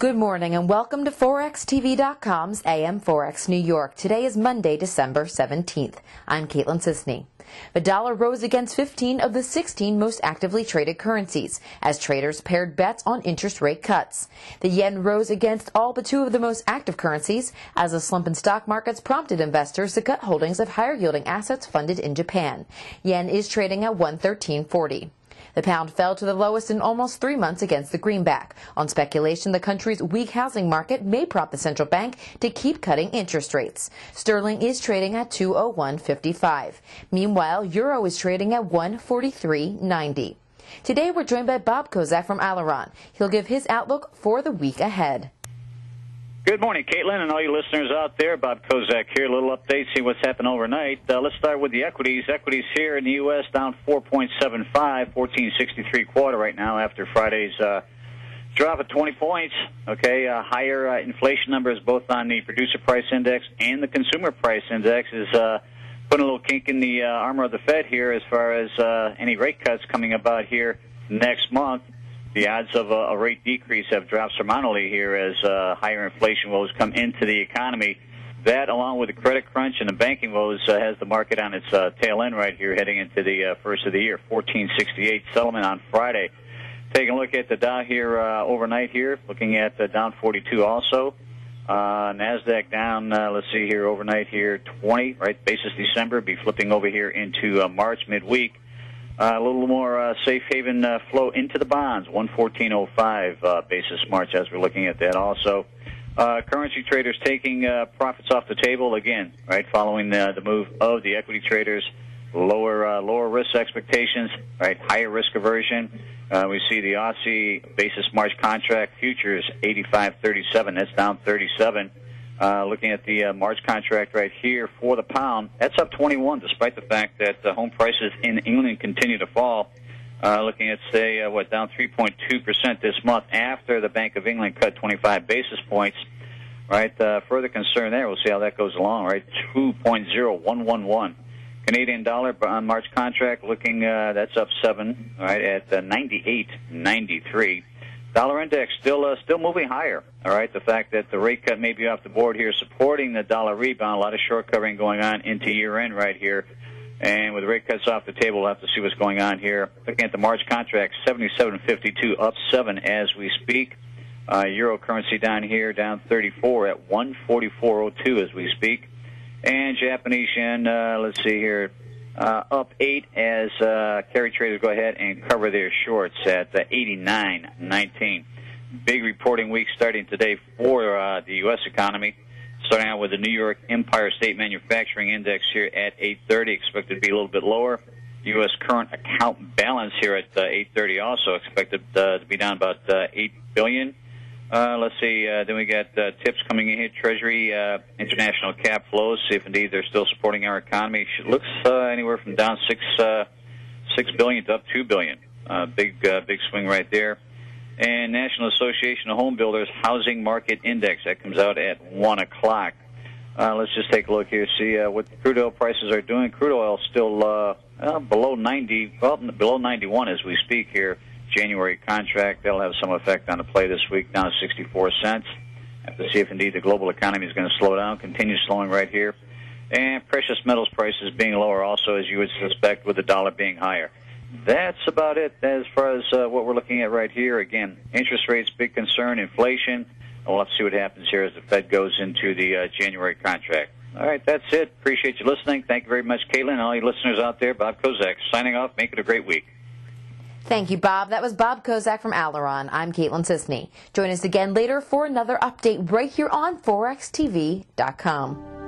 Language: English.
Good morning and welcome to ForexTV.com's AM Forex New York. Today is Monday, December 17th. I'm Caitlin Sisney. The dollar rose against 15 of the 16 most actively traded currencies as traders paired bets on interest rate cuts. The yen rose against all but two of the most active currencies as a slump in stock markets prompted investors to cut holdings of higher yielding assets funded in Japan. Yen is trading at 113.40. The pound fell to the lowest in almost 3 months against the greenback on speculation the country's weak housing market may prompt the central bank to keep cutting interest rates. Sterling is trading at 201.55. Meanwhile, euro is trading at 143.90. Today we're joined by Bob Kozak from Alaron. He'll give his outlook for the week ahead. Good morning, Caitlin, and all you listeners out there. Bob Kozak here. A little update, see what's happened overnight. Let's start with the equities. Equities here in the U.S. down 4.75, 1463 quarter right now after Friday's drop of 20 points. Okay, higher inflation numbers both on the producer price index and the consumer price index is putting a little kink in the armor of the Fed here as far as any rate cuts coming about here next month. The odds of a rate decrease have dropped surmountably here as higher inflation woes come into the economy. That, along with the credit crunch and the banking woes, has the market on its tail end right here heading into the first of the year. 1468 settlement on Friday. Taking a look at the Dow here overnight here, looking at down 42 also. NASDAQ down, let's see here, overnight here 20, right, basis December, be flipping over here into March midweek. A little more safe haven flow into the bonds, 114.05 basis March as we're looking at that also. Currency traders taking profits off the table again, right, following the move of the equity traders. Lower risk expectations, right, higher risk aversion. We see the Aussie basis March contract futures 85.37, that's down 37. Looking at the March contract right here for the pound, that's up 21, despite the fact that home prices in England continue to fall. Looking at, say, down 3.2% this month after the Bank of England cut 25 basis points. Right, further concern there. We'll see how that goes along. Right, 2.0111. Canadian dollar on March contract looking that's up 7. Right, at 98.93. Dollar index still moving higher. All right, the fact that the rate cut may be off the board here, supporting the dollar rebound. A lot of short covering going on into year end right here, and with the rate cuts off the table, we'll have to see what's going on here. Looking at the March contract, 77.52, up 7 as we speak. Euro currency down here, down 34 at 144.02 as we speak, and Japanese yen. Let's see here. Up 8 as carry traders go ahead and cover their shorts at 89.19. Big reporting week starting today for the U.S. economy. Starting out with the New York Empire State Manufacturing Index here at 8:30, expected to be a little bit lower. U.S. current account balance here at 8:30 also expected to be down about $8 billion. Let's see, then we got tips coming in here. Treasury, international cap flows, see if indeed they're still supporting our economy. It looks anywhere from down $6 billion to up $2 billion. Big swing right there. And National Association of Home Builders Housing Market Index, that comes out at 1 o'clock. Let's just take a look here, see what crude oil prices are doing. Crude oil still below 90, well, below 91 as we speak here. January contract, that'll have some effect on the play this week, down to 64 cents. Have to see if indeed the global economy is going to slow down, continue slowing right here. And precious metals prices being lower also, as you would suspect, with the dollar being higher. That's about it as far as what we're looking at right here. Again, interest rates, big concern, inflation. We'll have to see what happens here as the Fed goes into the January contract. All right, that's it. Appreciate you listening. Thank you very much, Caitlin, and all you listeners out there. Bob Kozak signing off. Make it a great week. Thank you, Bob. That was Bob Kozak from Alaron. I'm Caitlin Sisney. Join us again later for another update right here on ForexTV.com.